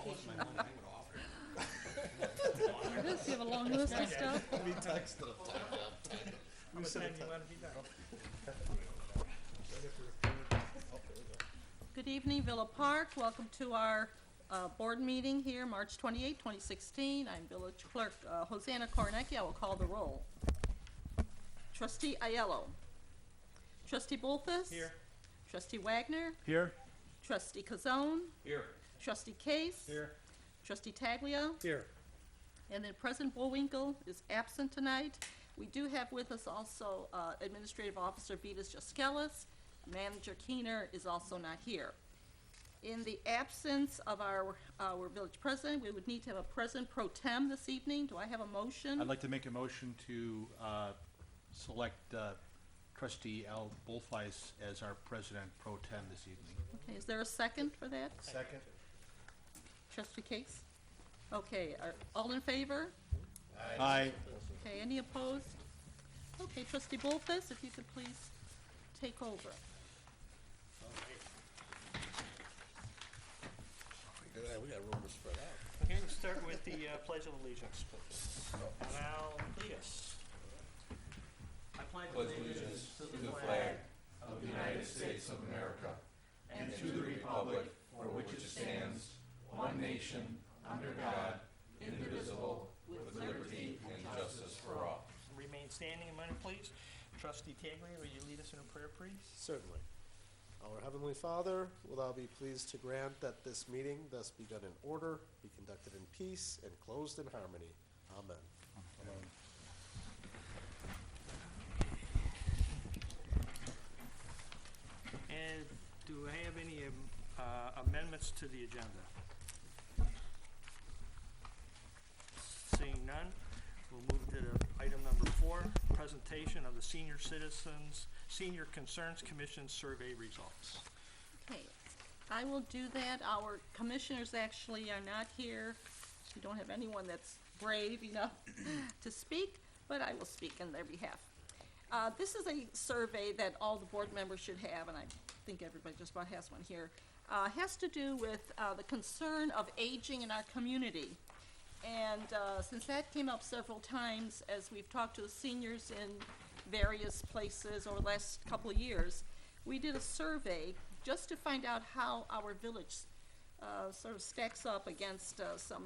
vacation. It is, you have a long list of stuff. We texted him. How much time do you want to be done? Good evening, Villa Park. Welcome to our board meeting here, March 28, 2016. I'm Village Clerk Hosanna Kornecki. I will call the roll. Trustee Aiello. Trustee Bolfus. Here. Trustee Wagner. Here. Trustee Cazone. Here. Trustee Case. Here. Trustee Taglio. Here. And then President Bullwinkle is absent tonight. We do have with us also Administrative Officer Vitas Jaskelis. Manager Keener is also not here. In the absence of our village president, we would need to have a president pro tem this evening. Do I have a motion? I'd like to make a motion to select Trustee Al Bullfeis as our president pro tem this evening. Okay, is there a second for that? Second. Trustee Case? Okay, all in favor? Aye. Okay, any opposed? Okay, Trustee Bullfus, if you could please take over. We got room to spread out. Okay, we'll start with the Pledge of Allegiance, please. Now, please. I pledge allegiance to the flag of the United States of America and to the republic for which it stands, one nation, under God, indivisible, with liberty and justice for all. Remain standing a minute, please. Trustee Taglier, will you lead us in a prayer, please? Certainly. Our Heavenly Father, will thou be pleased to grant that this meeting thus be done in order, be conducted in peace, and closed in harmony. Amen. Amen. And do I have any amendments to the agenda? Seeing none, we'll move to item number 4, presentation of the Senior Concerns Commission survey results. Okay, I will do that. Our commissioners actually are not here. We don't have anyone that's brave enough to speak, but I will speak on their behalf. This is a survey that all the board members should have, and I think everybody just about has one here. Has to do with the concern of aging in our community. And since that came up several times as we've talked to the seniors in various places over the last couple of years, we did a survey just to find out how our village sort of stacks up against some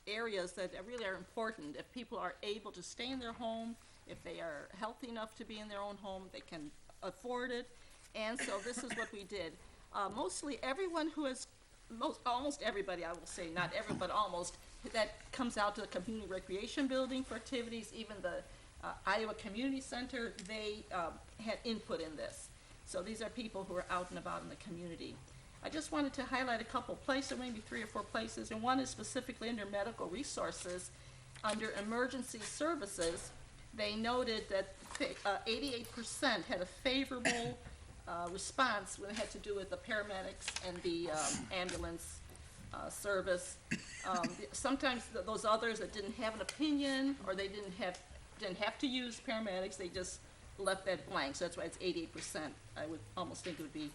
areas that really are important. If people are able to stay in their home, if they are healthy enough to be in their own home, they can afford it. And so this is what we did. Mostly everyone who has, almost everybody, I will say, not everyone, but almost, that comes out to the community recreation building for activities, even the Iowa Community Center, they had input in this. So these are people who are out and about in the community. I just wanted to highlight a couple places, maybe 3 or 4 places, and one is specifically under medical resources. Under emergency services, they noted that 88% had a favorable response when it had to do with the paramedics and the ambulance service. Sometimes those others that didn't have an opinion, or they didn't have to use paramedics, they just left that blank. So that's why it's 88%. I would almost think it would be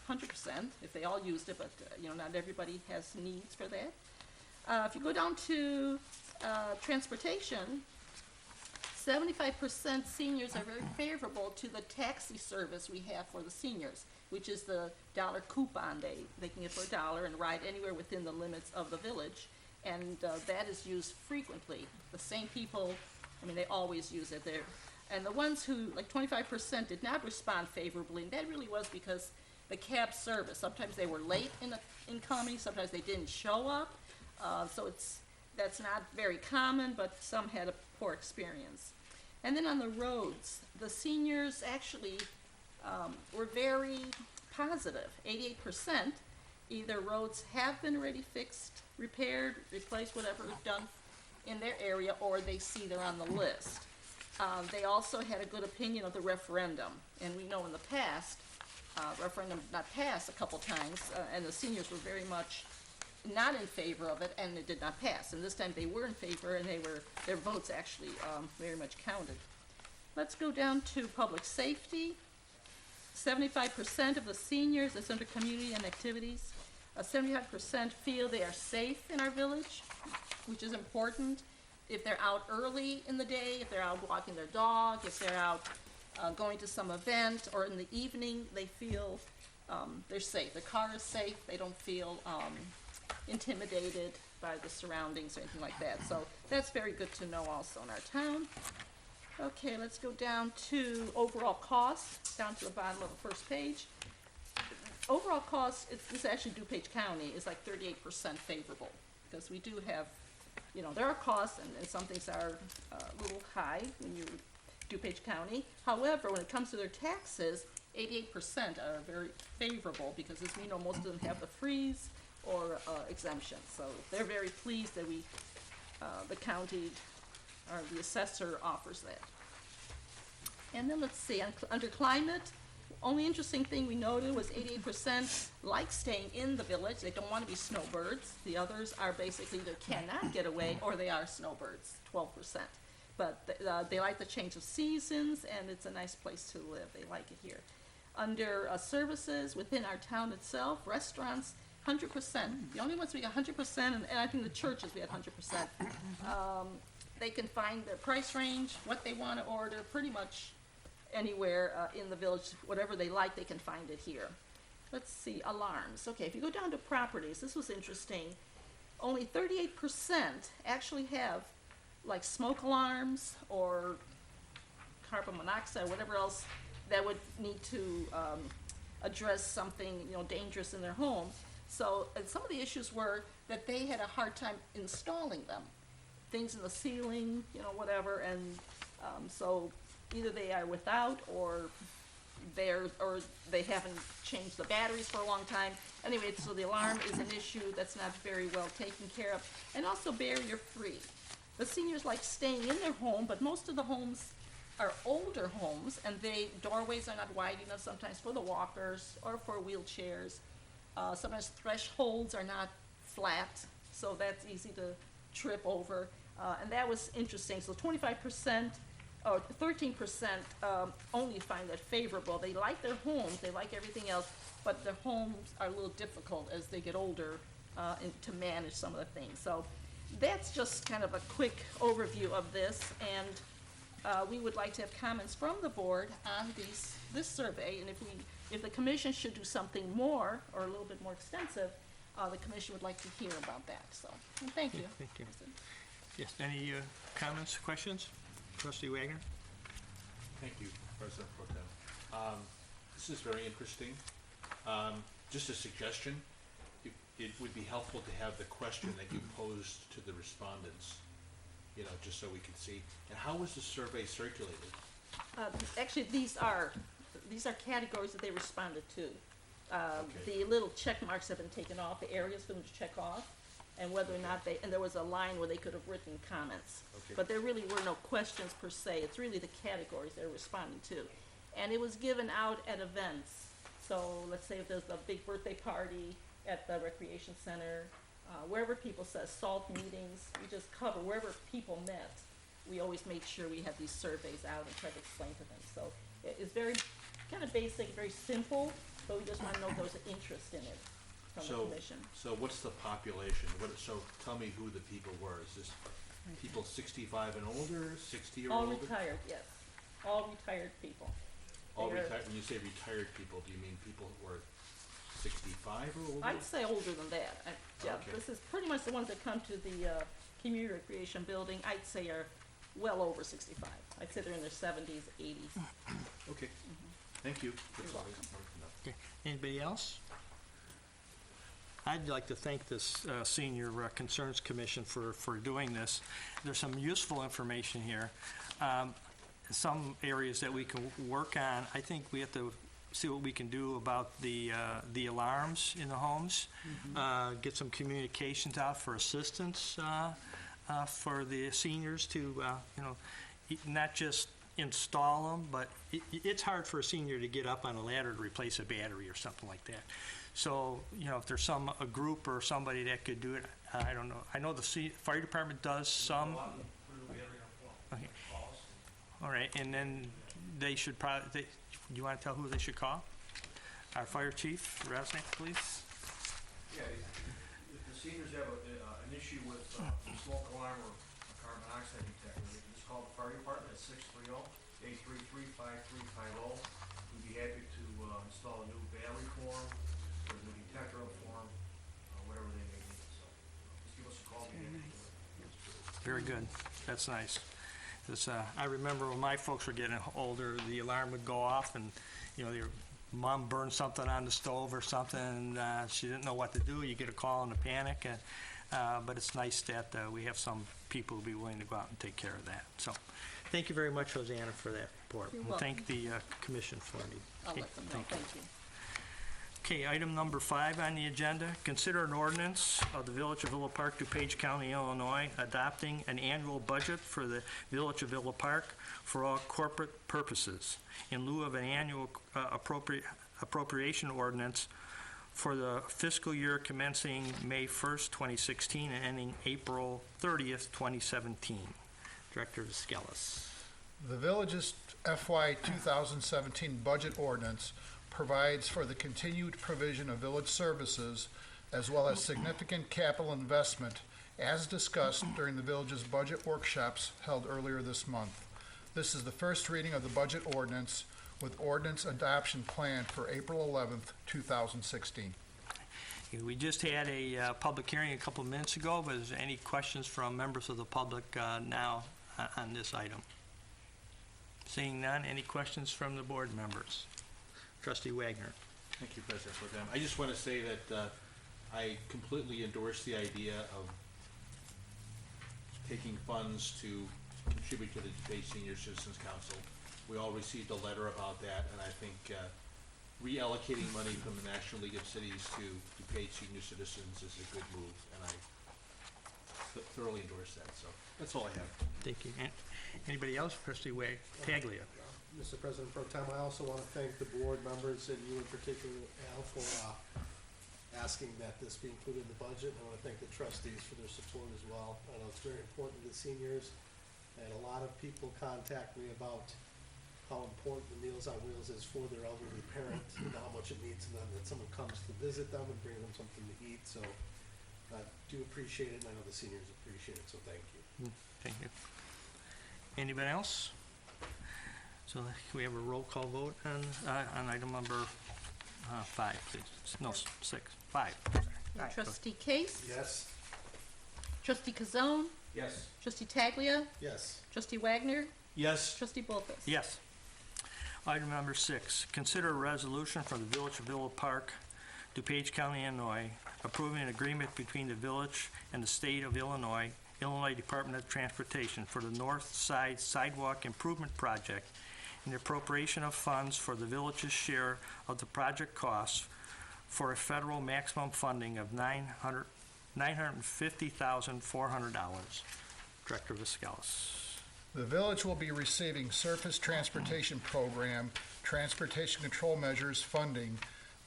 100% if they all used it, but not everybody has needs for that. If you go down to transportation, 75% seniors are very favorable to the taxi service we have for the seniors, which is the dollar coupon. They can get for $1 and ride anywhere within the limits of the village, and that is used frequently. The same people, they always use it there. And the ones who, like 25%, did not respond favorably, and that really was because the cab service, sometimes they were late in coming, sometimes they didn't show up, so that's not very common, but some had a poor experience. And then on the roads, the seniors actually were very positive. 88%, either roads have been already fixed, repaired, replaced, whatever is done in their area, or they see they're on the list. They also had a good opinion of the referendum, and we know in the past, referendum not passed a couple times, and the seniors were very much not in favor of it, and it did not pass. And this time they were in favor, and their votes actually very much counted. Let's go down to public safety. 75% of the seniors, that's under community and activities, 75% feel they are safe in our village, which is important. If they're out early in the day, if they're out walking their dog, if they're out going to some event, or in the evening, they feel they're safe. The car is safe. They don't feel intimidated by the surroundings or anything like that. So that's very good to know also in our town. Okay, let's go down to overall costs, down to the bottom of the first page. Overall cost, this is actually DuPage County, is like 38% favorable, because we do have, there are costs, and some things are a little high when you DuPage County. However, when it comes to their taxes, 88% are very favorable, because as we know, most of them have the freeze or exemption. So they're very pleased that the county, or the assessor offers that. And then let's see, under climate, only interesting thing we noted was 88% like staying in the village. They don't want to be snowbirds. The others are basically either cannot get away or they are snowbirds, 12%. But they like the change of seasons, and it's a nice place to live. They like it here. Under services within our town itself, restaurants, 100%. The only ones we got 100%, and I think the churches we had 100%. They can find their price range, what they want to order, pretty much anywhere in the village. Whatever they like, they can find it here. Let's see, alarms. Okay, if you go down to properties, this was interesting. Only 38% actually have like smoke alarms or carbon monoxide, whatever else that would need to address something dangerous in their home. So some of the issues were that they had a hard time installing them, things in the ceiling, whatever, and so either they are without or they haven't changed the batteries for a long time. Anyway, so the alarm is an issue that's not very well taken care of, and also barrier free. The seniors like staying in their home, but most of the homes are older homes, and doorways are not wide enough sometimes for the walkers or for wheelchairs. Sometimes thresholds are not flat, so that's easy to trip over. And that was interesting. So 25%, or 13% only find that favorable. They like their homes, they like everything else, but their homes are a little difficult as they get older to manage some of the things. So that's just kind of a quick overview of this, and we would like to have comments from the board on this survey, and if the commission should do something more or a little bit more extensive, the commission would like to hear about that. So, and thank you. Thank you. Yes, any comments, questions? Trustee Wagner? Thank you, President Pro Tem. This is very interesting. Just a suggestion, it would be helpful to have the question that you posed to the respondents, just so we can see. And how was the survey circulated? Actually, these are categories that they responded to. Okay. The little check marks have been taken off, the areas for them to check off, and whether or not and there was a line where they could have written comments. Okay. But there really were no questions per se. It's really the categories they're responding to. And it was given out at events. So let's say if there's a big birthday party at the recreation center, wherever people said SALT meetings, we just cover wherever people met. We always made sure we had these surveys out and tried to explain to them. So it's very kind of basic, very simple, but we just want to know if there was an interest in it from the commission. So what's the population? So tell me who the people were. Is this people 65 and older, 60 or All older? retired, yes. All retired people. All They are- retired. When you say retired people, do you mean people who are 65 or older? I'd say older than that. Yeah, Okay. this is pretty much the ones that come to the community recreation building, I'd say are well over 65. I'd say they're in their 70s, 80s. Okay. Thank you. That's all I welcome. wanted to know. Okay. Anybody else? I'd like to thank this Senior Concerns Commission for doing this. There's some useful information here. Some areas that we can work on. I think we have to see what we can do about the alarms in the homes. Get some communications out for assistance for the seniors to, not just install them, but it's hard for a senior to get up on a ladder to replace a battery or something like that. So, if there's a group or somebody that could do it, I don't know. I know the fire department does some. Okay. All right, and then they should probably, you want to tell who they should call? Our fire chief, Resnick, please. Yeah, if the seniors have an issue with smoke alarm or a carbon monoxide detector, they can just call the fire department at 630-833-5350. We'd be happy to install a new battery for them, or a new detector up for them, whatever they may need. So just give us a call. Very good. That's nice. I remember when my folks were getting older, the alarm would go off and, you know, your mom burned something on the stove or something, and she didn't know what to do. You get a call in a panic, but it's nice that we have some people who be willing to go out and take care of that. So thank you very much, Hosanna, for that report. You're And thank the commission for me. I'll let them know, thank you. Okay, item number 5 on the agenda, consider an ordinance of the Village of Villa Park, DuPage County, Illinois, adopting an annual budget for the Village of Villa Park for all corporate purposes in lieu of an annual appropriation ordinance for the fiscal year commencing May 1st, 2016 and ending April 30th, 2017. Director Viscalis. The village's FY 2017 budget ordinance provides for the continued provision of village services as well as significant capital investment as discussed during the village's budget workshops held earlier this month. This is the first reading of the budget ordinance with ordinance adoption planned for April 11th, 2016. We just had a public hearing a couple of minutes ago, but is there any questions from members of the public now on this item? Seeing none, any questions from the board members? Trustee Wagner. Thank you, President Pro Tem. I just want to say that I completely endorse the idea of taking funds to contribute to the DuPage Senior Citizens Council. We all received a letter about that, and I think reallocating money from the National League of Cities to DuPage Senior Citizens is a good move, and I thoroughly endorse that. So that's all I have. Thank you. Anybody else? Trustee Taglia. Mr. President Pro Tem, I also want to thank the board members and you in particular, Al, for asking that this be included in the budget. I want to thank the trustees for their support as well. I know it's very important to the seniors, and a lot of people contact me about how important the Meals on Wheels is for their elderly parents, and how much it means to them that someone comes to visit them and bring them something to eat. So I do appreciate it, and I know the seniors appreciate it, so thank you. Thank you. Anybody else? So can we have a roll call vote on item number 5, please? No, 6, 5. Sorry. Trustee Case? Yes? Trustee Kazone? Yes. Trustee Taglia? Yes. Trustee Wagner? Yes. Trustee Bolfus? Yes. Item number 6, consider a resolution from the Village of Villa Park, DuPage County, Illinois, approving an agreement between the village and the state of Illinois, Illinois Department of Transportation for the North Side Sidewalk Improvement Project and the appropriation of funds for the village's share of the project costs for a federal maximum funding of $950,400. Director Viscalis. The village will be receiving Surface Transportation Program Transportation Control Measures funding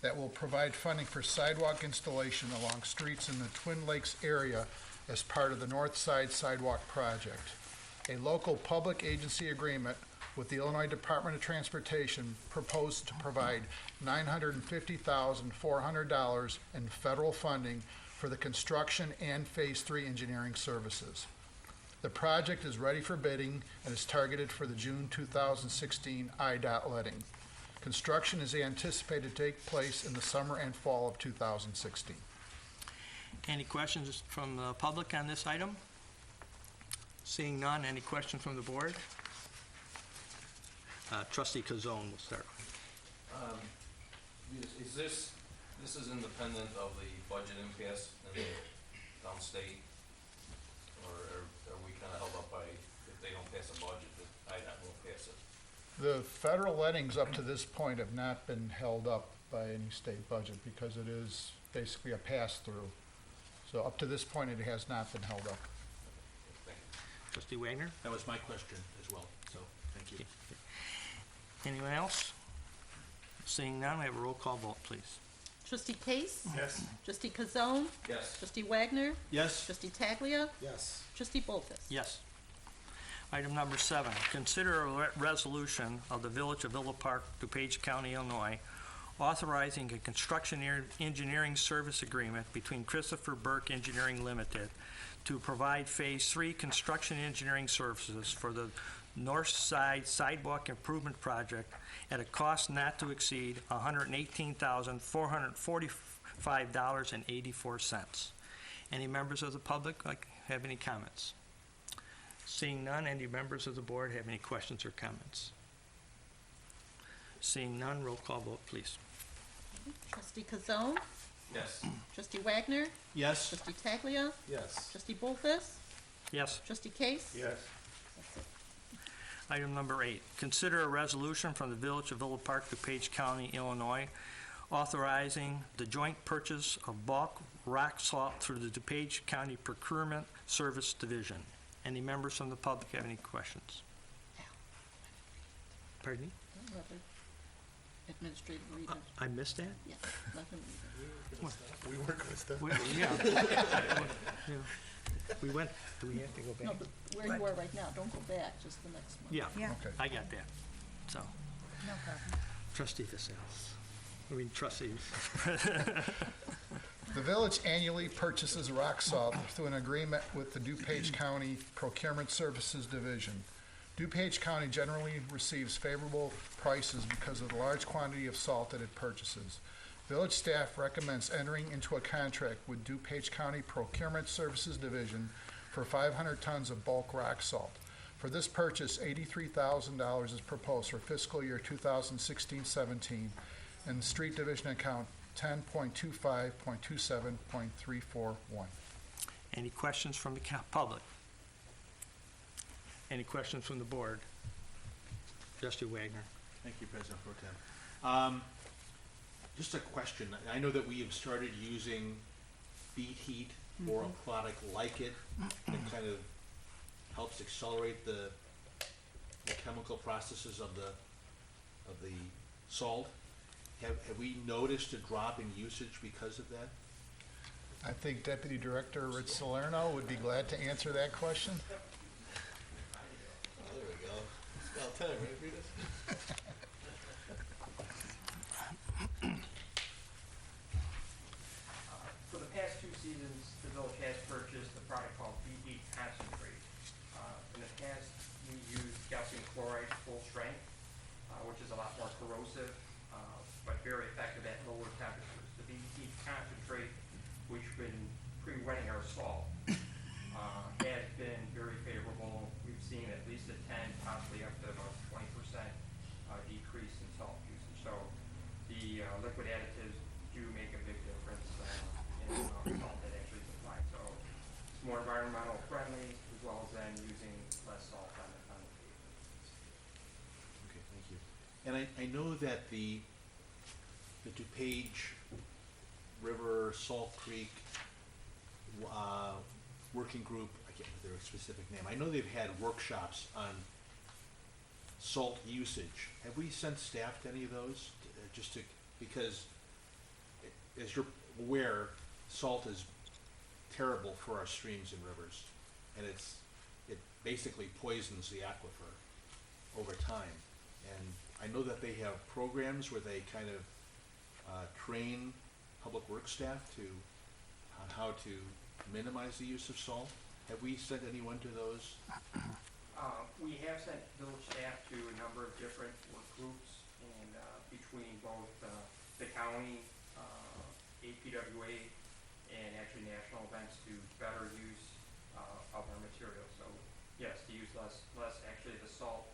that will provide funding for sidewalk installation along streets in the Twin Lakes area as part of the North Side Sidewalk Project. A local public agency agreement with the Illinois Department of Transportation proposed to provide $950,400 in federal funding for the construction and Phase 3 engineering services. The project is ready for bidding and is targeted for the June 2016 IDOT letting. Construction is anticipated to take place in the summer and fall of 2016. Any questions from the public on this item? Seeing none, any questions from the board? Trustee Kazone will start. This is independent of the budget impasse in the downstate? Or are we kind of held up by, if they don't pass a budget, that IDOT won't pass it? The federal lettings up to this point have not been held up by any state budget because it is basically a pass-through. So up to this point, it has not been held up. Thank you. Trustee Wagner? That was my question as well, so thank you. Anyone else? Seeing none, we have a roll call vote, please. Trustee Case? Yes. Trustee Kazone? Yes. Trustee Wagner? Yes. Trustee Taglia? Yes. Trustee Bolfus? Yes. Item number 7, consider a resolution of the Village of Villa Park, DuPage County, Illinois, authorizing a construction engineering service agreement between Christopher Burke Engineering Limited to provide Phase 3 construction engineering services for the North Side Sidewalk Improvement Project at a cost not to exceed $118,445.84. Any members of the public have any comments? Seeing none, any members of the board have any questions or comments? Seeing none, roll call vote, please. Trustee Kazone? Yes. Trustee Wagner? Yes? Trustee Taglia? Yes. Trustee Bolfus? Yes. Trustee Case? Yes. That's it. Item number 8, consider a resolution from the Village of Villa Park, DuPage County, Illinois, authorizing the joint purchase of bulk rock salt through the DuPage County Procurement Service Division. Any members from the public have any questions? Pardon me? Let the administrative read it. I missed that? Yes, let him read We were going to step. Yeah. Yeah. We went, do we have to go it. No, back? but where you are right now, don't go back, just the next one. Yeah, Okay. I got that. So, No problem. trustee Vasales. Trustees. The village annually purchases rock salt through an agreement with the DuPage County Procurement Services Division. DuPage County generally receives favorable prices because of the large quantity of salt that it purchases. Village staff recommends entering into a contract with DuPage County Procurement Services Division for 500 tons of bulk rock salt. For this purchase, $83,000 is proposed for fiscal year 2016-17 in the street division account 10.25.27.341. Any questions from the public? Any questions from the board? Trustee Wagner. Thank you, President Pro Tem. Just a question. I know that we have started using beet heat or a product like it that kind of helps accelerate the chemical processes of the salt. Have we noticed a drop in usage because of that? I think Deputy Director Rich Salerno would be glad to answer that question. Oh, there we go. It's about time, right, Rita? For the past 2 seasons, the village has purchased a product called BE Concentrate. In the past, we used calcium chloride full strength, which is a lot more corrosive, but very effective at lower temperatures. The BE Concentrate, which has been pre-wetting our salt, has been very favorable. We've seen at least a 10, possibly up to about 20% decrease in salt usage. So the liquid additives do make a big difference in the amount of salt that actually is applied. So it's more environmental friendly, as well as then using less salt on the pavement. Okay, thank you. And I know that the DuPage River Salt Creek working group, I can't remember their specific name, I know they've had workshops on salt usage. Have we sent staff to any of those? Because as you're aware, salt is terrible for our streams and rivers, and it basically poisons the aquifer over time. And I know that they have programs where they kind of train public works staff on how to minimize the use of salt. Have we sent anyone to those? We have sent village staff to a number of different work groups, and between both the county, APWA, and actually national events to better use of our materials. So yes, to use less actually the salt,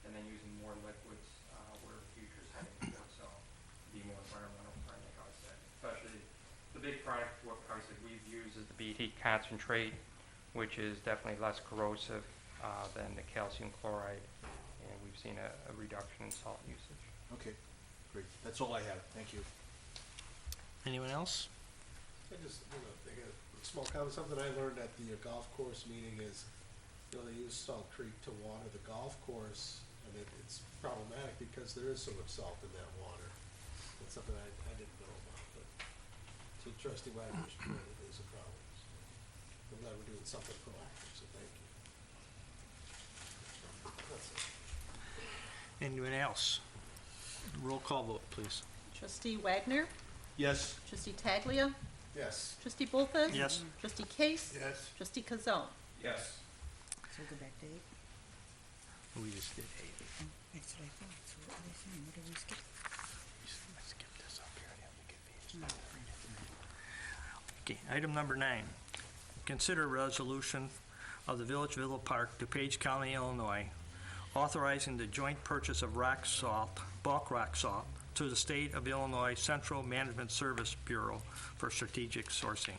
and then using more liquids where the future's heading towards, so be more environmental friendly, like I said. Especially the big product, what I said we've used is the BT Concentrate, which is definitely less corrosive than the calcium chloride, and we've seen a reduction in salt usage. Okay, great. That's all I have. Thank you. Anyone else? I just, they got a small comment, something I learned at the golf course meeting is, they use Salt Creek to water the golf course, and it's problematic because there is so much salt in that water. It's something I didn't know about, but to Trustee Wagner's point, it is a problem. So I'm glad we're doing something proactive, so thank you. That's it. Anyone else? Roll call vote, please. Trustee Wagner, Yes. trustee Taglia, Yes. trustee Bolfus. Yes. Trustee Case. Yes. Trustee Kazone. Yes. So go back to 8. We just did eight. That's what I thought. So what are they saying? What did we skip? Skip this up here. Okay, item number 9. Consider a resolution of the Village of Villa Park, DuPage County, Illinois, authorizing the joint purchase of rock salt, bulk rock salt, to the State of Illinois Central Management Service Bureau for strategic sourcing.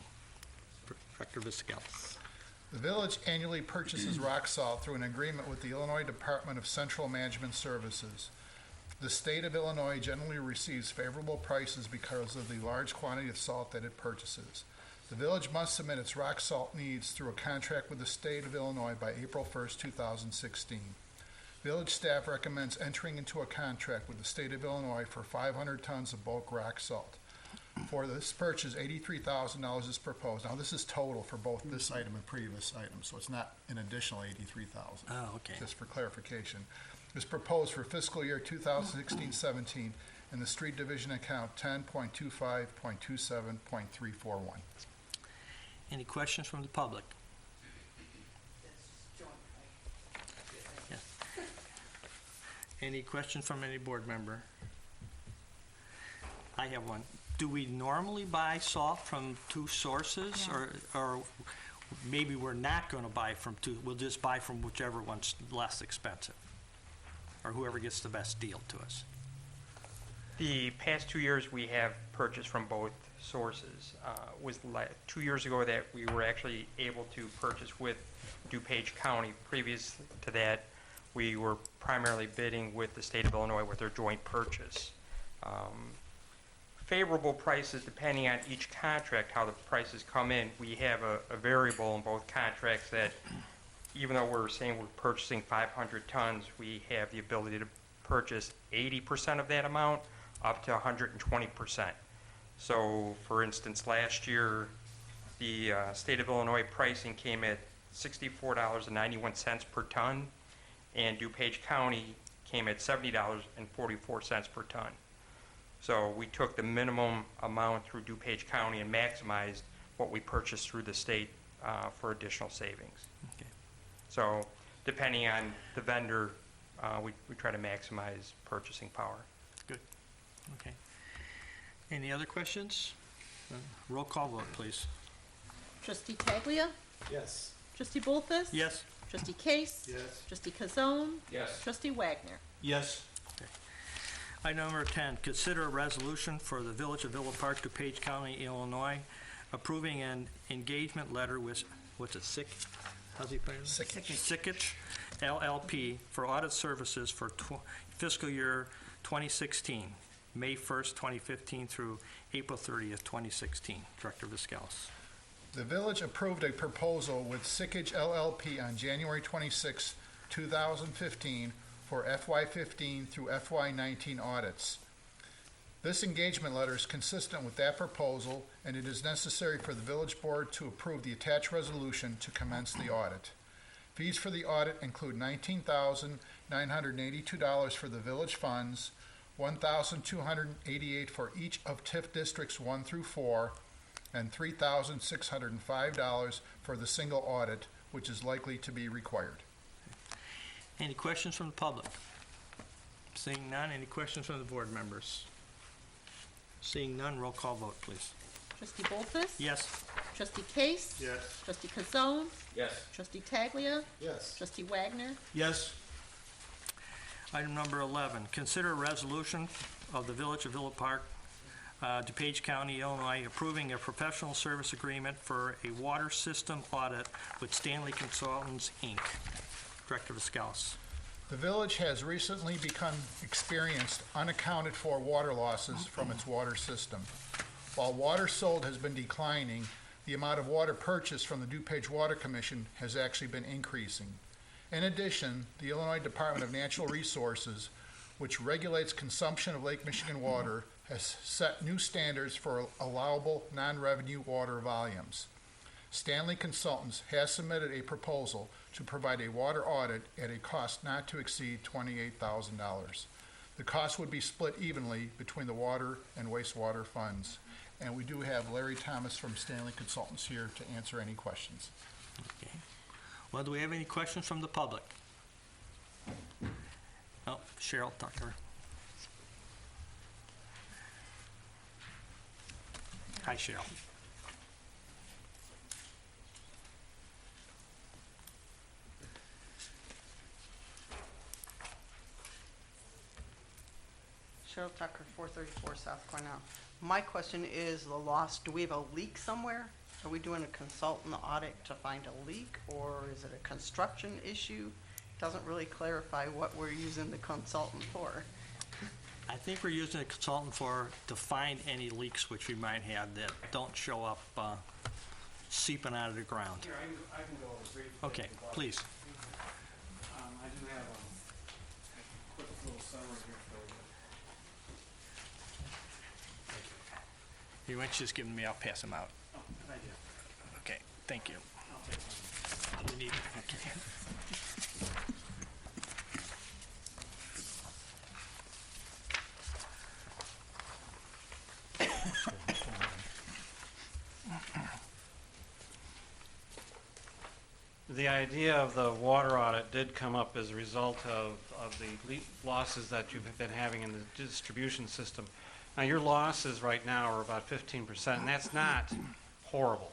Director Viscal. The village annually purchases rock salt through an agreement with the Illinois Department of Central Management Services. The state of Illinois generally receives favorable prices because of the large quantity of salt that it purchases. The village must submit its rock salt needs through a contract with the state of Illinois by April 1st, 2016. Village staff recommends entering into a contract with the state of Illinois for 500 tons of bulk rock salt. For this purchase, $83,000 is proposed. Now, this is total for both this item and previous items, so it's not an additional $83,000. Oh, okay. Just for clarification. Is proposed for fiscal year 2016-17 in the street division account 10.25.27.341. Any questions from the public? Yes. Any questions from any board member? I have one. Do we normally buy salt from two sources, or maybe we're not going to buy from two? We'll just buy from whichever one's less expensive, or whoever gets the best deal to us. The past 2 years, we have purchased from both sources. Was 2 years ago that we were actually able to purchase with DuPage County. Previous to that, we were primarily bidding with the state of Illinois with their joint purchase. Favorable prices depending on each contract, how the prices come in. We have a variable in both contracts that even though we're saying we're purchasing 500 tons, we have the ability to purchase 80% of that amount up to 120%. So, for instance, last year, the state of Illinois pricing came at $64.91 per ton, and DuPage County came at $70.44 per ton. So we took the minimum amount through DuPage County and maximized what we purchased through the state for additional savings. Okay. So depending on the vendor, we try to maximize purchasing power. Good. Okay. Any other questions? Roll call vote, please. Trustee Taglia, Yes. trustee Bolfus. Yes? Trustee Case. Yes. Trustee Kazone. Yes. Trustee Wagner. Yes. Item number 10, consider a resolution for the Village of Villa Park, DuPage County, Illinois, approving an engagement letter with, what's it, how's he pronounce it? Sikich LLP for audit services for fiscal year 2016, May 1st, 2015 through April 30th, 2016. Director Viscalis. The village approved a proposal with Sikich LLP on January 26, 2015 for FY15 through FY19 audits. This engagement letter is consistent with that proposal, and it is necessary for the village board to approve the attached resolution to commence the audit. Fees for the audit include $19,982 for the village funds, $1,288 for each of TIF districts 1 through 4, and $3,605 for the single audit, which is likely to be required. Any questions from the public? Seeing none, any questions from the board members? Seeing none, roll call vote, please. Trustee Bolfus. Yes? Trustee Case. Yes. Trustee Kazone. Yes. Trustee Taglia. Yes. Trustee Wagner. Yes. Item number 11, consider a resolution of the Village of Villa Park, DuPage County, Illinois, approving a professional service agreement for a water system audit with Stanley Consultants, Inc. Director Viscalis. The village has recently experienced unaccounted for water losses from its water system. While water sold has been declining, the amount of water purchased from the DuPage Water Commission has actually been increasing. In addition, the Illinois Department of Natural Resources, which regulates consumption of Lake Michigan water, has set new standards for allowable non-revenue water volumes. Stanley Consultants has submitted a proposal to provide a water audit at a cost not to exceed $28,000. The cost would be split evenly between the water and wastewater funds. And we do have Larry Thomas from Stanley Consultants here to answer any questions. Okay. Well, do we have any questions from the public? Oh, Cheryl Tucker. Hi, Cheryl. Cheryl Tucker, 434 South Cornell. My question is the loss, do we have a leak somewhere? Are we doing a consultant audit to find a leak, or is it a construction issue? Doesn't really clarify what we're using the consultant for. I think we're using a consultant to find any leaks which we might have that don't show up seeping out of the ground. Here, I can go over briefly. Okay, please. I do have a quick little summary here for you. You want to just give them to me, I'll pass them out. Oh, thank you. Okay, thank you. I'll take one. You need, okay. The idea of the water audit did come up as a result of the losses that you've been having in the distribution system. Now, your losses right now are about 15%, and that's not horrible.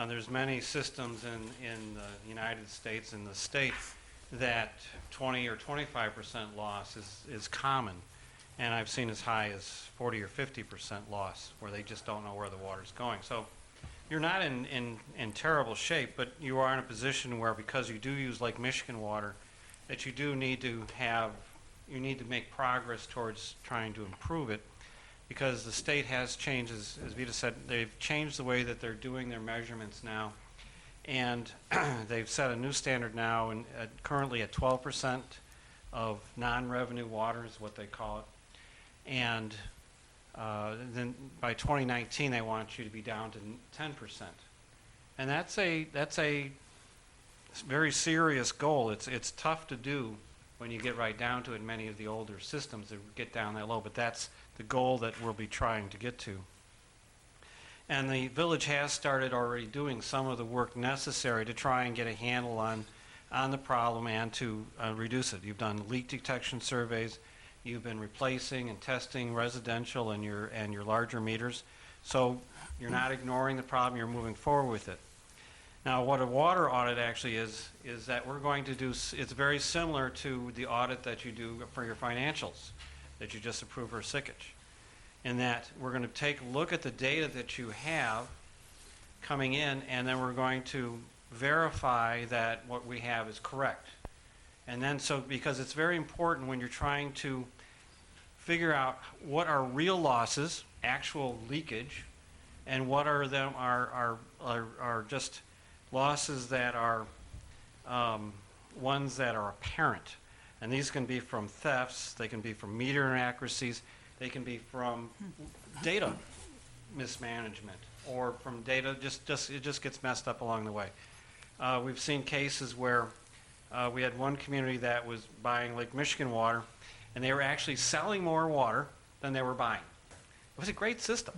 There's many systems in the United States and the state that 20 or 25% loss is common, and I've seen as high as 40 or 50% loss where they just don't know where the water's going. So you're not in terrible shape, but you are in a position where, because you do use Lake Michigan water, that you do need to make progress towards trying to improve it, because the state has changed, as Vita said, they've changed the way that they're doing their measurements now, and they've set a new standard now, and currently at 12% of non-revenue water is what they call it, and then by 2019 they want you to be down to 10%, and that's a very serious goal. It's tough to do when you get right down to it. Many of the older systems that get down that low, but that's the goal that we'll be trying to get to. And the village has started already doing some of the work necessary to try and get a handle on the problem and to reduce it. You've done leak detection surveys. You've been replacing and testing residential and your larger meters. So you're not ignoring the problem, you're moving forward with it. Now, what a water audit actually is that we're going to do, it's very similar to the audit that you do for your financials that you just approved for Sickage, in that we're going to take a look at the data that you have coming in, and then we're going to verify that what we have is correct. And then, because it's very important when you're trying to figure out what are real losses, actual leakage, and what are them are just losses that are ones that are apparent. And these can be from thefts, they can be from meter inaccuracies, they can be from data mismanagement, or from data it just gets messed up along the way. We've seen cases where we had one community that was buying Lake Michigan water, and they were actually selling more water than they were buying. It was a great system.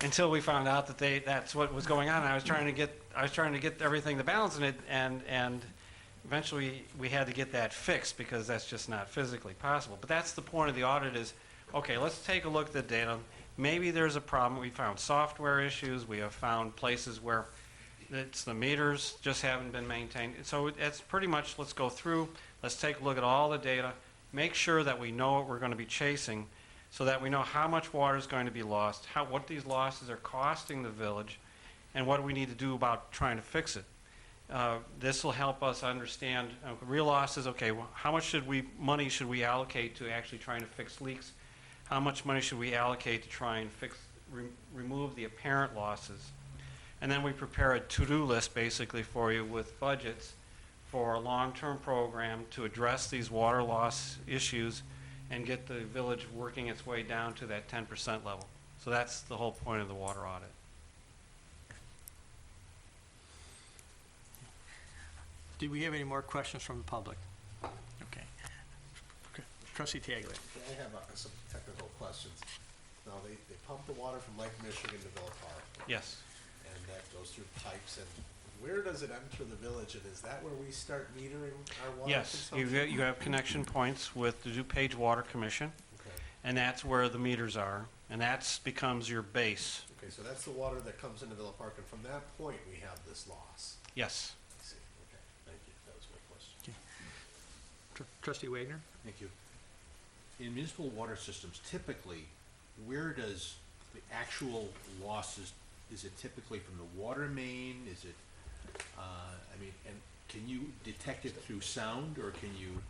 Until we found out that that's what was going on. I was trying to get everything to balance in it, and eventually we had to get that fixed, because that's just not physically possible. But that's the point of the audit is, okay, let's take a look at the data. Maybe there's a problem. We found software issues. We have found places where it's the meters just haven't been maintained. So it's pretty much, let's go through, let's take a look at all the data, make sure that we know what we're going to be chasing, so that we know how much water is going to be lost, what these losses are costing the village, and what do we need to do about trying to fix it. This will help us understand real losses. Okay, well, how much money should we allocate to actually trying to fix leaks? How much money should we allocate to try and remove the apparent losses? And then we prepare a to-do list basically for you with budgets for a long-term program to address these water loss issues and get the village working its way down to that 10% level. So that's the whole point of the water audit. Do we have any more questions from the public? Trustee Taglier. I have some technical questions. Now, they pump the water from Lake Michigan to Villa Park, Yes. and that goes through pipes, and where does it enter the village, and is that where we start metering our water Yes, consumption? you have connection points with the DuPage Water Commission, Okay, and that's where the meters are, and that's becomes your base. okay, so that's the water that comes into Villa Park, and from that point, we have this loss. Yes. I see, okay, thank you, that was my question. Trustee Wagner? Thank you. In municipal water systems, typically, where does the actual losses, is it typically from the water main? Is it, I mean, and can you detect it through sound, or can you,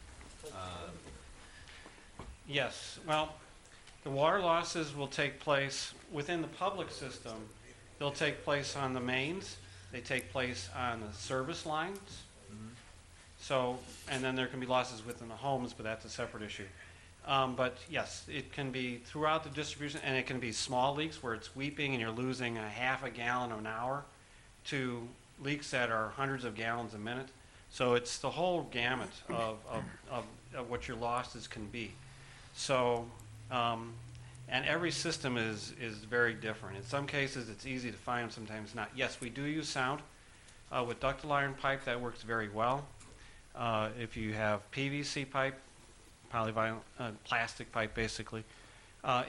Yes, well, the water losses will take place within the public system. They'll take place on the mains, they take place on the service lines. So, and then there can be losses within the homes, but that's a separate issue. But yes, it can be throughout the distribution, and it can be small leaks where it's weeping and you're losing a half a gallon an hour to leaks that are hundreds of gallons a minute. So it's the whole gamut of what your losses can be. So, and every system is very different. In some cases, it's easy to find, sometimes not. Yes, we do use sound. With ductile iron pipe, that works very well. If you have PVC pipe, polyvinyl, plastic pipe basically,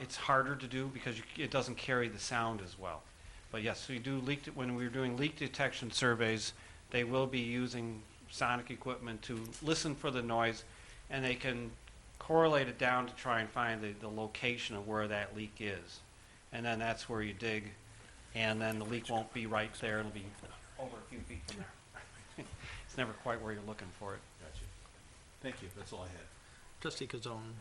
it's harder to do because it doesn't carry the sound as well. But yes, we do when we're doing leak detection surveys, they will be using sonic equipment to listen for the noise, and they can correlate it down to try and find the location of where that leak is. And then that's where you dig, and then the leak won't be right there, it'll be over a few feet from there. It's never quite where you're looking for it. gotcha. Thank you, that's all I had. Trustee Kazone.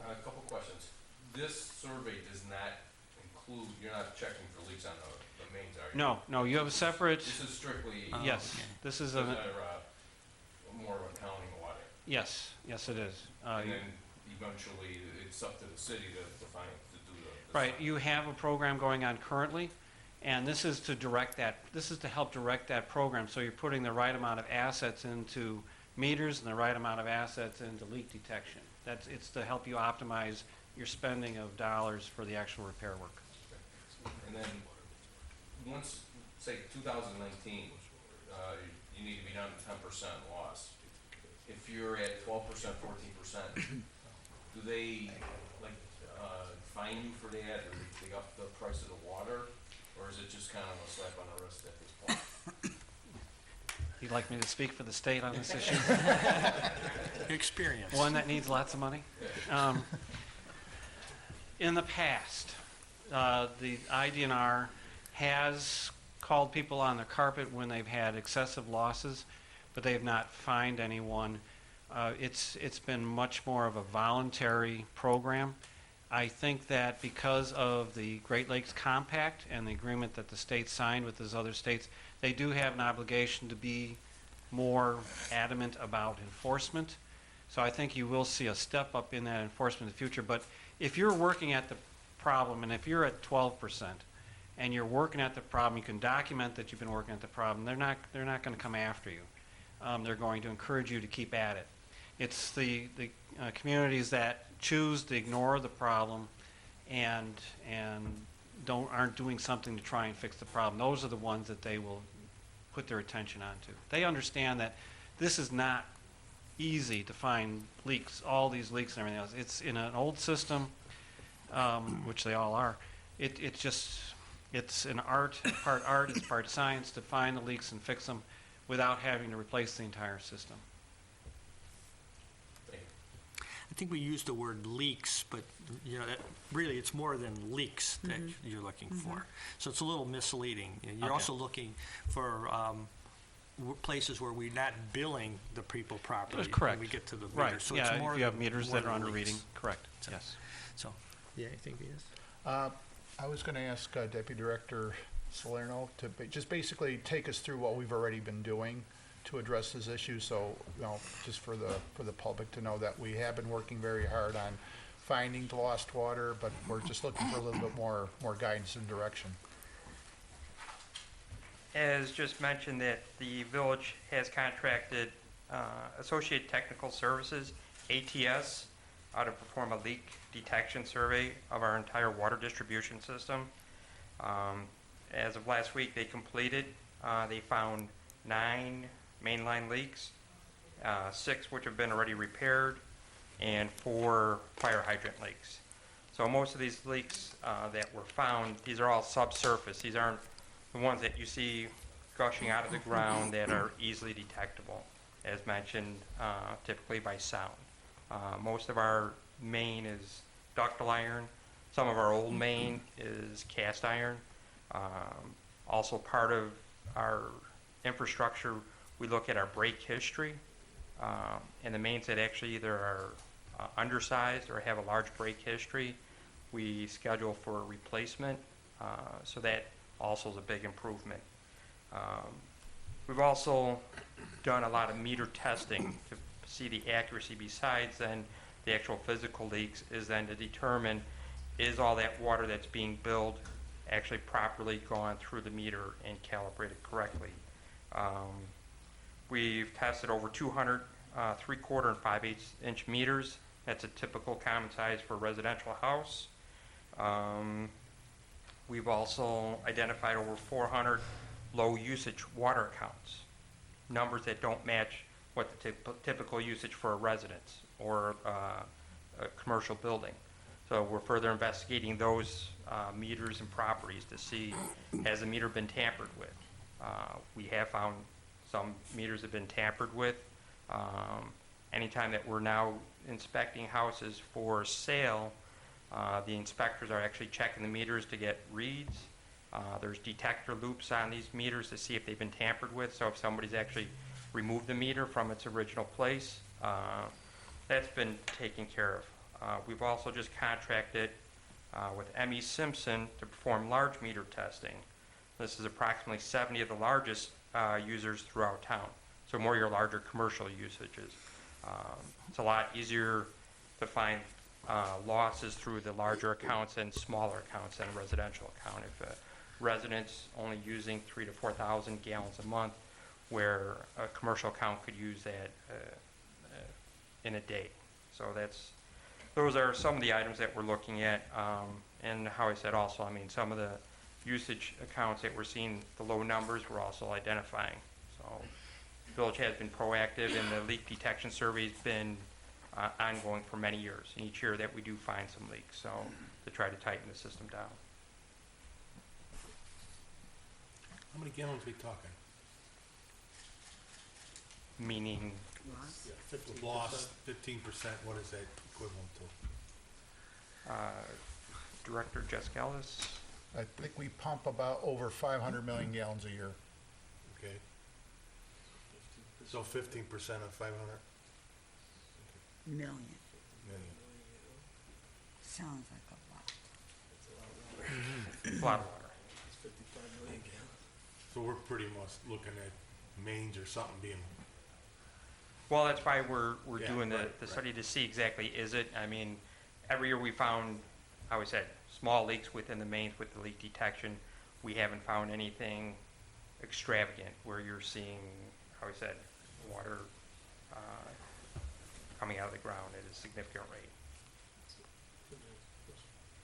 A couple questions. This survey does not include, you're not checking for leaks on the mains, are you? No, you have a separate, This is strictly, yes, okay. this is those a, are, more of a county audit. yes, it is. And then eventually, it's up to the city to find, to do the. Right, sign. you have a program going on currently, and this is to direct that, this is to help direct that program, so you're putting the right amount of assets into meters and the right amount of assets into leak detection. It's to help you optimize your spending of dollars for the actual repair work. And then, once, say, 2019, you need to be down to 10% loss. If you're at 12%, 14%, do they, like, fine you for that, or do they up the price of the water? Or is it just kind of a slap on the wrist at this point? You'd like me to speak for the state on this issue? Experience. One that needs lots of money? In the past, the IDNR has called people on the carpet when they've had excessive losses, but they have not fined anyone. It's been much more of a voluntary program. I think that because of the Great Lakes Compact and the agreement that the state signed with those other states, they do have an obligation to be more adamant about enforcement. So I think you will see a step up in that enforcement in the future. But if you're working at the problem, and if you're at 12%, and you're working at the problem, you can document that you've been working at the problem, they're not going to come after you. They're going to encourage you to keep at it. It's the communities that choose to ignore the problem and aren't doing something to try and fix the problem. Those are the ones that they will put their attention onto. They understand that this is not easy to find leaks, all these leaks and everything else. It's in an old system, which they all are. It's an art, it's part science to find the leaks and fix them without having to replace the entire system. I think we use the word leaks, but that really it's more than leaks that you're looking for. So it's a little misleading. You're Okay. also looking for places where we're not billing the people properly. That's correct. When we get to the meter. Right, So it's yeah, more if you have than- meters more that are than under leaks. reading, correct, So- yes. So, yeah, I think it is. I was going to ask Deputy Director Salerno to just basically take us through what we've already been doing to address this issue. So, just for the public to know that we have been working very hard on finding the lost water, but we're just looking for a little bit more guidance and direction. As just mentioned, that the village has contracted Associated Technical Services, ATS, to perform a leak detection survey of our entire water distribution system. As of last week, they completed. They found 9 mainline leaks, 6 which have been already repaired, and 4 fire hydrant leaks. So most of these leaks that were found, these are all subsurface. These aren't the ones that you see gushing out of the ground that are easily detectable, as mentioned, typically by sound. Most of our main is ductile iron. Some of our old main is cast iron. Also part of our infrastructure, we look at our break history. And the mains that actually either are undersized or have a large break history, we schedule for replacement. So that also is a big improvement. We've also done a lot of meter testing to see the accuracy besides then the actual physical leaks, is then to determine is all that water that's being billed actually properly gone through the meter and calibrated correctly. We've tested over 200 3/4 and 5/8 inch meters. That's a typical common size for a residential house. We've also identified over 400 low usage water accounts, numbers that don't match what the typical usage for a residence or a commercial building. So we're further investigating those meters and properties to see, has the meter been tampered with? We have found some meters have been tampered with. Anytime that we're now inspecting houses for sale, the inspectors are actually checking the meters to get reads. There's detector loops on these meters to see if they've been tampered with. So if somebody's actually removed the meter from its original place, that's been taken care of. We've also just contracted with M.E. Simpson to perform large meter testing. This is approximately 70 of the largest users throughout town. So more your larger commercial usages. It's a lot easier to find losses through the larger accounts and smaller accounts than a residential account. If a resident's only using 3,000 to 4,000 gallons a month, where a commercial account could use that in a day. So those are some of the items that we're looking at. And how I said also, I mean, some of the usage accounts that we're seeing the low numbers, we're also identifying. So the village has been proactive, and the leak detection survey's been ongoing for many years. And each year that we do find some leaks, so to try to tighten the system down. How many gallons are we talking? Meaning, Lost 15%, what is that equivalent to? Director Jeskelis? I think we pump about over 500 million gallons a year. Okay. So 15% of 500 Million. million. Sounds like a lot. A lot of water. So we're pretty much looking at mains or something being, Well, that's why we're Yeah, doing the right. study to see exactly, is it, I mean, every year we found, I always said, small leaks within the mains with the leak detection. We haven't found anything extravagant where you're seeing, how I said, water coming out of the ground at a significant rate.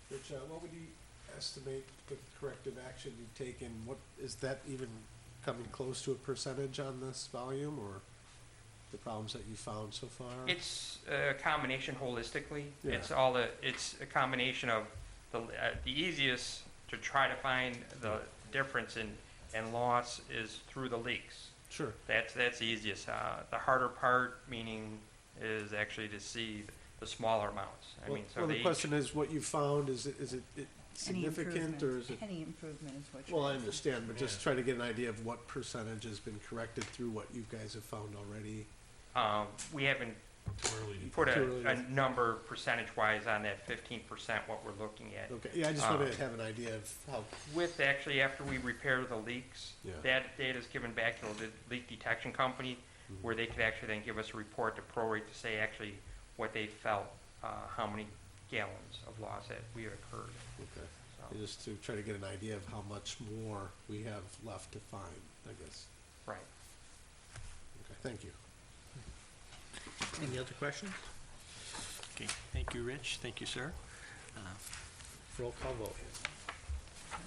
Rich, what would you estimate the corrective action you've taken? What, is that even coming close to a percentage on this volume, or the problems that you found so far? It's a combination holistically. Yeah. It's a combination of the easiest to try to find the difference in loss is through the leaks. Sure. That's the easiest. The harder part, meaning, is actually to see the smaller amounts. I mean, so Well, the they question is, what you found, is it Any significant, or is it? Any improvement is what you're. Well, I understand, but just try to get an idea of what percentage has been corrected through what you guys have found already. we haven't too early to put Too a early. number percentage-wise on that 15%, what we're looking at. Okay, yeah, I just wanted to have an idea of how, With actually, after we repair the leaks, Yeah. that data is given back to the leak detection company, where they could actually then give us a report to prorate to say actually what they felt, how many gallons of loss that we had occurred. okay, So, just to try to get an idea of how much more we have left to find, I guess. right. Okay, thank you. Any other questions? Okay, thank you, Rich. Thank you, sir. Roll call vote.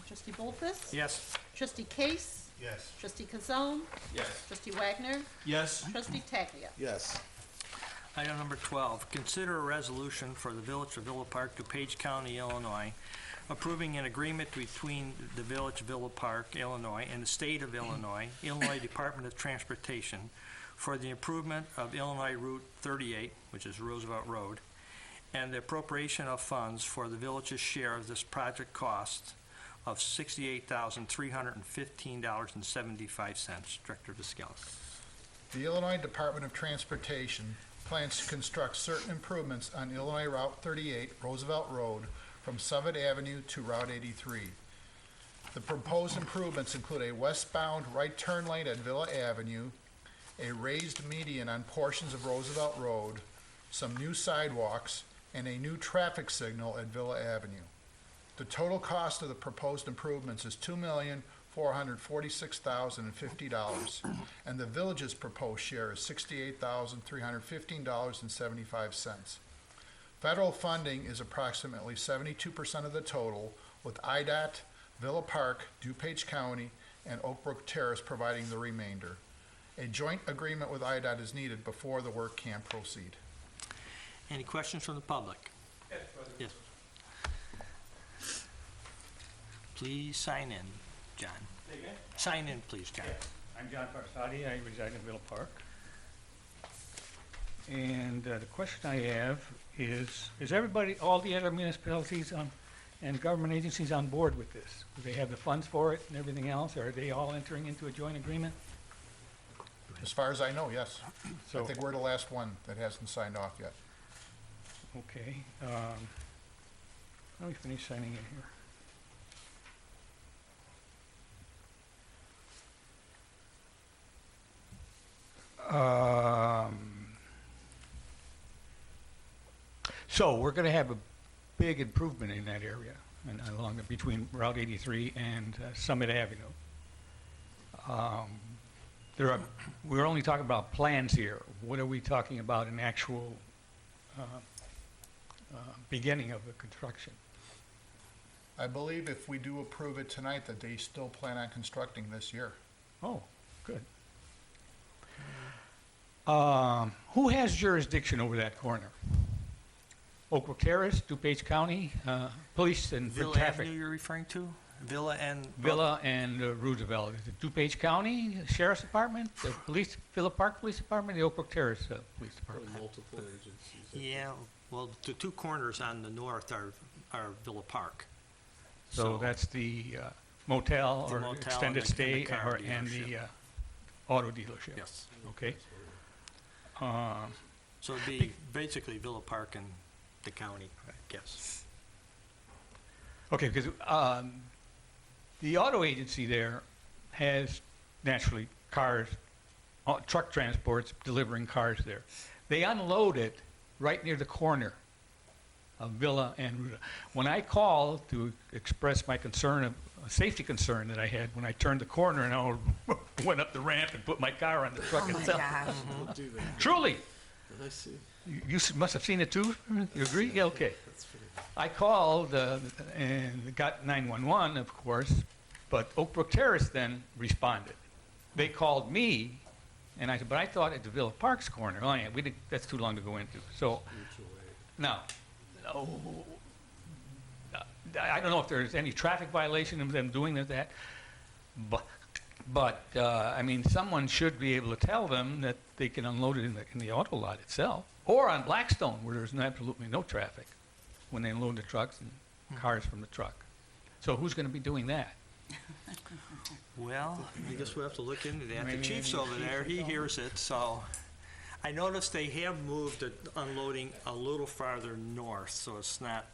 Trustee Bolfus? Yes. Trustee Case? Yes. Trustee Kazone? Yes. Trustee Wagner? Yes. Trustee Taglia? Yes. Item number 12, consider a resolution for the Village of Villa Park, DuPage County, Illinois, approving an agreement between the Village of Villa Park, Illinois, and the State of Illinois, Illinois Department of Transportation, for the improvement of Illinois Route 38, which is Roosevelt Road, and the appropriation of funds for the village's share of this project cost of $68,315.75. Director Viscalis. The Illinois Department of Transportation plans to construct certain improvements on Illinois Route 38, Roosevelt Road, from Summit Avenue to Route 83. The proposed improvements include a westbound right turn lane at Villa Avenue, a raised median on portions of Roosevelt Road, some new sidewalks, and a new traffic signal at Villa Avenue. The total cost of the proposed improvements is $2,446,050, and the village's proposed share is $68,315.75. Federal funding is approximately 72% of the total, with IDOT, Villa Park, DuPage County, and Oak Brook Terrace providing the remainder. A joint agreement with IDOT is needed before the work can proceed. Any questions from the public? Yes. Please sign in, John. Sign in, please, John. I'm John Parsati. I reside in Villa Park. And the question I have is everybody, all the other municipalities and government agencies on board with this? Do they have the funds for it and everything else, or are they all entering into a joint agreement? As far as I know, yes. I So, think we're the last one that hasn't signed off yet. okay. Let me finish signing in here. So we're going to have a big improvement in that area and between Route 83 and Summit Avenue. We're only talking about plans here. What are we talking about in actual beginning of the construction? I believe if we do approve it tonight, that they still plan on constructing this year. Oh, good. Who has jurisdiction over that corner? Oak Brook Terrace, DuPage County, police and Villa traffic. Avenue you're referring to? Villa and? Villa and Roosevelt. Is it DuPage County Sheriff's Department, the police, Villa Park Police Department, the Oak Brook Terrace Police Department? Multiple agencies. Yeah, well, the two corners on the north are Villa Park. So that's the motel The or motel extended and the stay car and the dealership. auto dealership. Yes. Okay. So it'd be basically Villa Park and the county, I guess. Okay, because the auto agency there has naturally cars, truck transports delivering cars there. They unload it right near the corner of Villa and Ruta. When I called to express my concern, a safety concern that I had when I turned the corner and I went up the ramp and put my car on the truck Oh my itself. gosh. We'll do that. Truly, I see. you must have seen it too? You agree? Yeah, okay. That's pretty. I called and got 911, of course, but Oak Brook Terrace then responded. They called me, and I said, but I thought at the Villa Park's corner. Oh, yeah, that's too long to go into. So, now, I don't know if there's any traffic violation of them doing that, but I mean, someone should be able to tell them that they can unload it in the auto lot itself, or on Blackstone, where there's absolutely no traffic when they unload the trucks and cars from the truck. So who's going to be doing that? Well, I guess we'll have to look into that. The Maybe chief's the over chief there, will he know. hears it, so. I noticed they have moved the unloading a little farther north, so it's not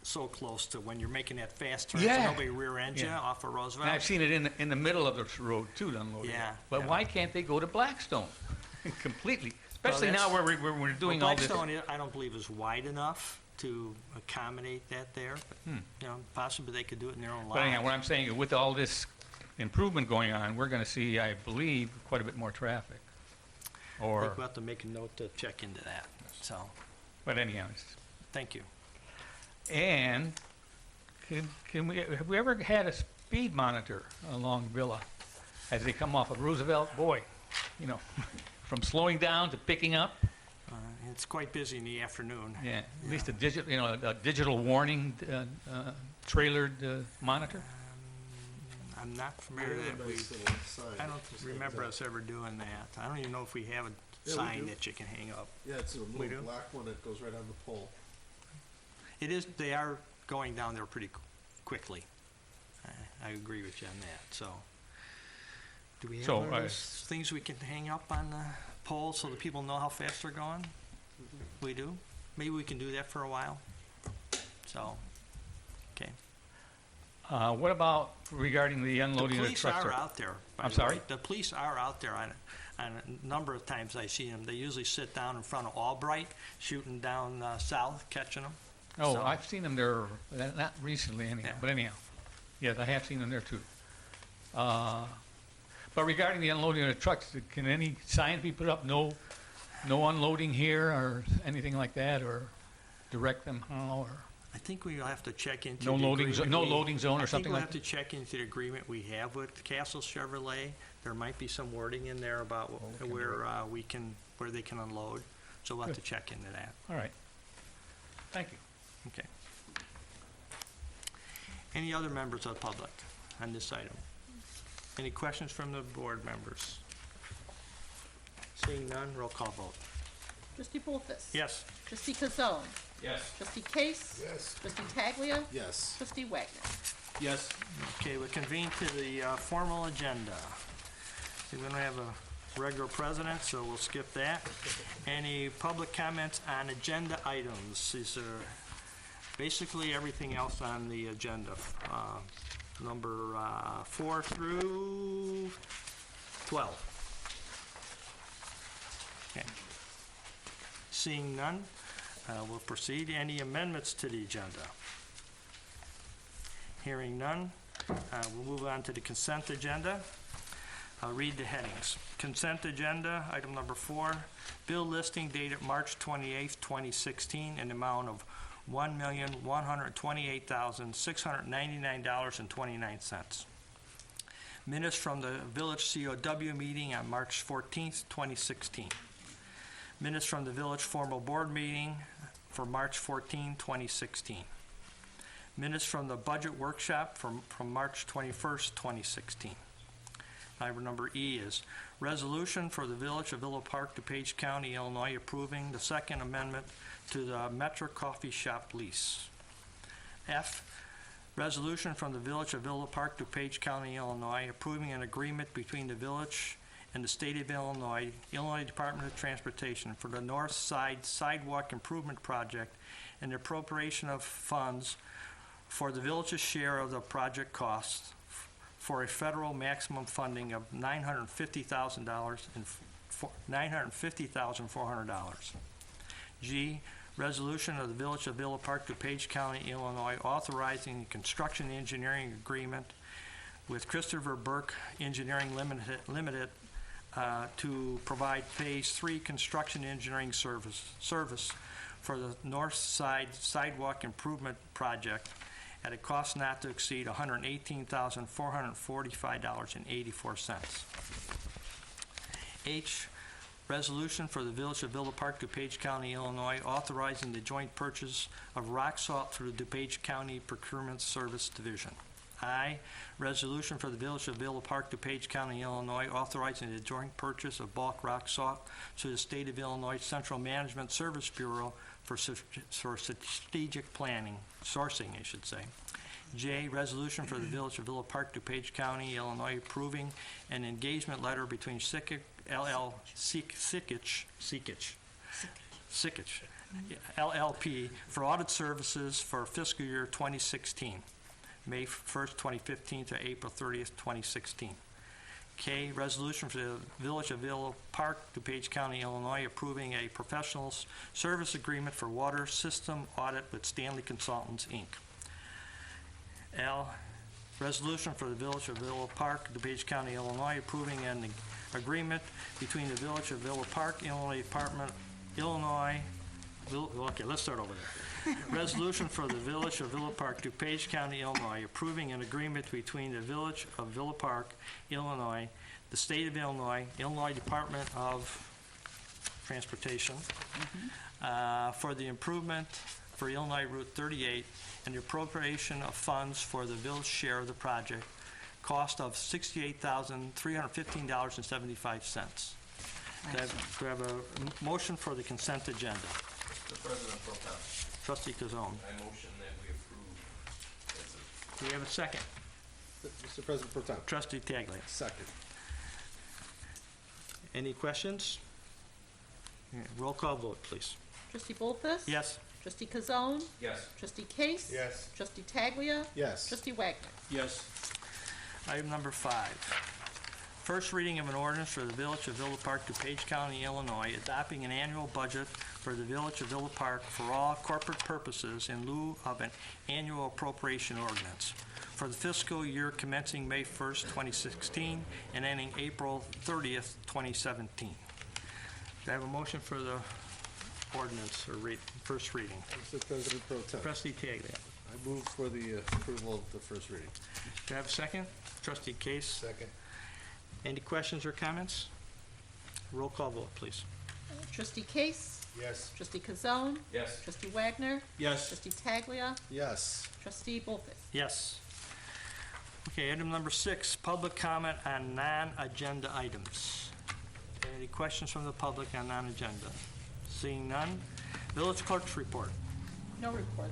so close to when you're making that fast turn, so Yeah. nobody rear ends you Yeah. off of And Roosevelt. I've seen it in the middle of the road too, to unload it. Yeah, But yeah. why can't they go to Blackstone completely? Especially now that's- where we're doing all this. Blackstone, I don't believe is wide enough to accommodate that there, but, you know, possibly they could do it in their own lot. But anyhow, what I'm saying, is with all this improvement going on, we're going to see, I believe, quite a bit more traffic. I Or, think we'll have to make a note to check into that, so. But anyhow, Thank you. and have we ever had a speed monitor along Villa as they come off of Roosevelt? Boy, you know, from slowing down to picking up. It's quite busy in the afternoon. Yeah, at least a digital warning trailered monitor. I'm not familiar that we, I don't remember us ever doing that. I don't even know if we have a we sign do. that you can hang up. Yeah, it's a We do? little black one that goes right on the pole. It is, they are going down there pretty quickly. I agree with you on that, so. Do we have So, one of those things we can hang up on the pole so that people know how fast they're going? We do? Maybe we can do that for a while. So, okay. What about regarding the The unloading of the police trucks? are out there. by I'm the sorry? way. The police are out there on a number of times I see them. They usually sit down in front of Albright, shooting down south, catching them. Oh, So- I've seen them there, not recently anyhow, Yeah. but anyhow. Yes, I have seen them there too. But regarding the unloading of the trucks, can any signs be put up, no unloading here or anything like that, or direct them how, or? I think we'll have to check into No the loading agreement no we- loading zone or I think something we'll like have to check into the agreement we have with Castle Chevrolet. There might be some wording in there about where where they can unload. So we'll have to check into that. All right. Thank you. Okay. Any other members of the public on this item? Any questions from the board members? Seeing none, roll call vote. Trustee Polfus? Yes. Trustee Kazone? Yes. Trustee Case? Yes. Trustee Taglia? Yes. Trustee Wagner? Yes. Okay, we convene to the formal agenda. We're going to have a regular president, so we'll skip that. Any public comments on agenda items? These are basically everything else on the agenda. Number 4 through 12. Okay. Seeing none, we'll proceed. Any amendments to the agenda? Hearing none, we'll move on to the consent agenda. I'll read the headings. Consent agenda, item number 4, bill listing dated March 28th, 2016, in the amount of $1,128,699.29. Minutes from the Village COW meeting on March 14th, 2016. Minutes from the Village formal board meeting for March 14, 2016. Minutes from the budget workshop from March 21st, 2016. Item number E is resolution for the Village of Villa Park, DuPage County, Illinois, approving the second amendment to the Metro Coffee Shop lease. F, resolution from the Village of Villa Park, DuPage County, Illinois, approving an agreement between the village and the state of Illinois, Illinois Department of Transportation for the North Side Sidewalk Improvement Project and the appropriation of funds for the village's share of the project costs for a federal maximum funding of $950,000 and $950,400. G, resolution of the Village of Villa Park, DuPage County, Illinois, authorizing a construction engineering agreement with Christopher Burke Engineering Limited to provide Phase 3 construction engineering service for the North Side Sidewalk Improvement Project at a cost not to exceed $118,445.84. H, resolution for the Village of Villa Park, DuPage County, Illinois, authorizing the joint purchase of rock salt through the DuPage County Procurement Service Division. I, resolution for the Village of Villa Park, DuPage County, Illinois, authorizing the joint purchase of bulk rock salt to the State of Illinois Central Management Service Bureau for strategic planning, sourcing, I should say. J, resolution for the Village of Villa Park, DuPage County, Illinois, approving an engagement letter between Sikich LLP for audit services for fiscal year 2016, May 1st, 2015 to April 30th, 2016. K, resolution for the Village of Villa Park, DuPage County, Illinois, approving a professional service agreement for water system audit with Stanley Consultants, Inc. L, resolution for the Village of Villa Park, DuPage County, Illinois, approving an agreement between the Village of Villa Park, Illinois Okay, let's start over there. Resolution for the Village of Villa Park, DuPage County, Illinois, approving an agreement between the Village of Villa Park, Illinois, the State of Illinois, Illinois Department of Transportation, for the improvement for Illinois Route 38 and the appropriation of funds for the village share of the project, cost of $68,315.75. Do I have a motion for the consent agenda? Mr. President Pro Tem, Trustee Kazone. I motion that we approve. Do we have a second? Mr. President Pro Tem. Trustee Tagliani. Second. Any questions? Roll call vote, please. Trustee Bolfus? Yes. Trustee Kazone? Yes. Trustee Case? Yes. Trustee Taglia? Yes. Trustee Wagner? Yes. Item number 5. First reading of an ordinance for the Village of Villa Park, DuPage County, Illinois, adopting an annual budget for the Village of Villa Park for all corporate purposes in lieu of an annual appropriation ordinance for the fiscal year commencing May 1st, 2016, and ending April 30th, 2017. Do I have a motion for the ordinance or first reading? Mr. President Pro Tem. Trustee Tagliani. I move for the approval of the first reading. Do I have a second? Trustee Case. Second. Any questions or comments? Roll call vote, please. Trustee Case? Yes. Trustee Kazone? Yes. Trustee Wagner? Yes. Trustee Taglia? Yes. Trustee Bolfus? Yes. Okay, item number 6, public comment on non-agenda items. Any questions from the public on non-agenda? Seeing none. Village Clerk's report. No report.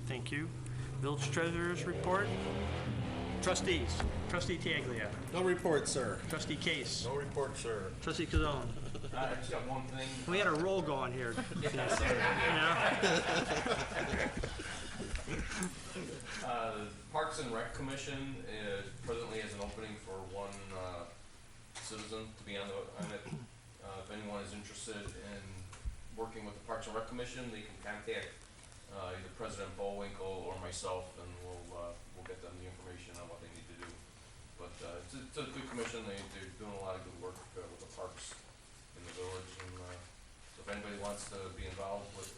Thank you. Village Treasurer's report. Trustees. Trustee Tagliani. No report, sir. Trustee Case. No report, sir. Trustee Kazone. I just got one thing. We had a roll going here. Parks and Rec Commission presently has an opening for one citizen to be on it. If anyone is interested in working with the Parks and Rec Commission, they can contact either President Bullwinkle or myself, and we'll get them the information on what they need to do. But it's a good commission. They're doing a lot of good work with the parks in the village, and so if anybody wants to be involved with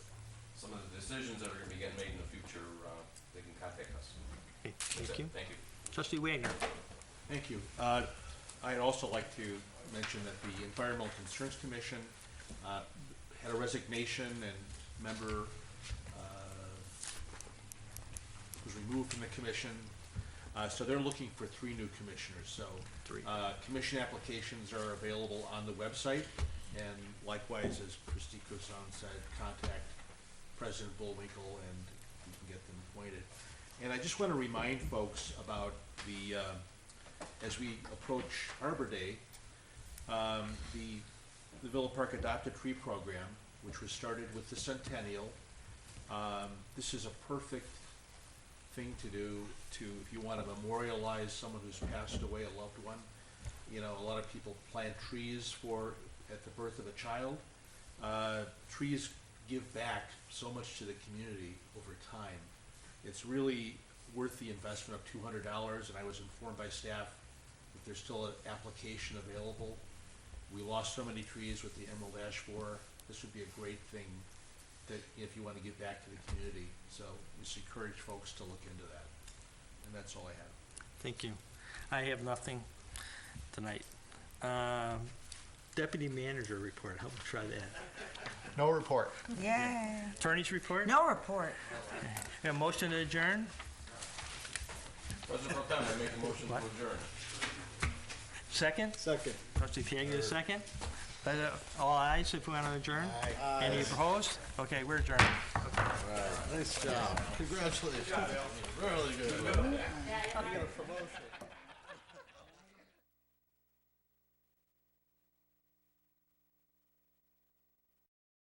some of the decisions that are going to be getting made in the future, they can contact us. Okay, That's thank it. you. Thank you. Trustee Wagner. Thank you. I'd also like to mention that the Environmental Concerns Commission had a resignation, and member was removed from the commission. So they're looking for 3 new commissioners. So commission applications are available on the website, and likewise, as Christie Cousin said, contact President Bullwinkle and you can get them appointed. And I just want to remind folks about the, as we approach Arbor Day, the Villa Park Adopt a Tree program, which was started with the Centennial. This is a perfect thing to do if you want to memorialize someone who's passed away, a loved one. You know, a lot of people plant trees at the birth of a child. Trees give back so much to the community over time. It's really worth the investment of $200, and I was informed by staff that there's still an application available. We lost so many trees with the emerald ash borer. This would be a great thing that if you want to give back to the community. So just encourage folks to look into that. And that's all I have. Thank you. I have nothing tonight. Deputy Manager report. How about try that? No report. Yay. Attorney's report? No report. We have a motion to adjourn? President Pro Tem, I make a motion to What? adjourn. Second? Second. Trustee Tagliani, second. All ayes if we want to adjourn? Aye. Any opposed? Okay, we're adjourned. Nice job. Congratulations. Really good. You got a promotion.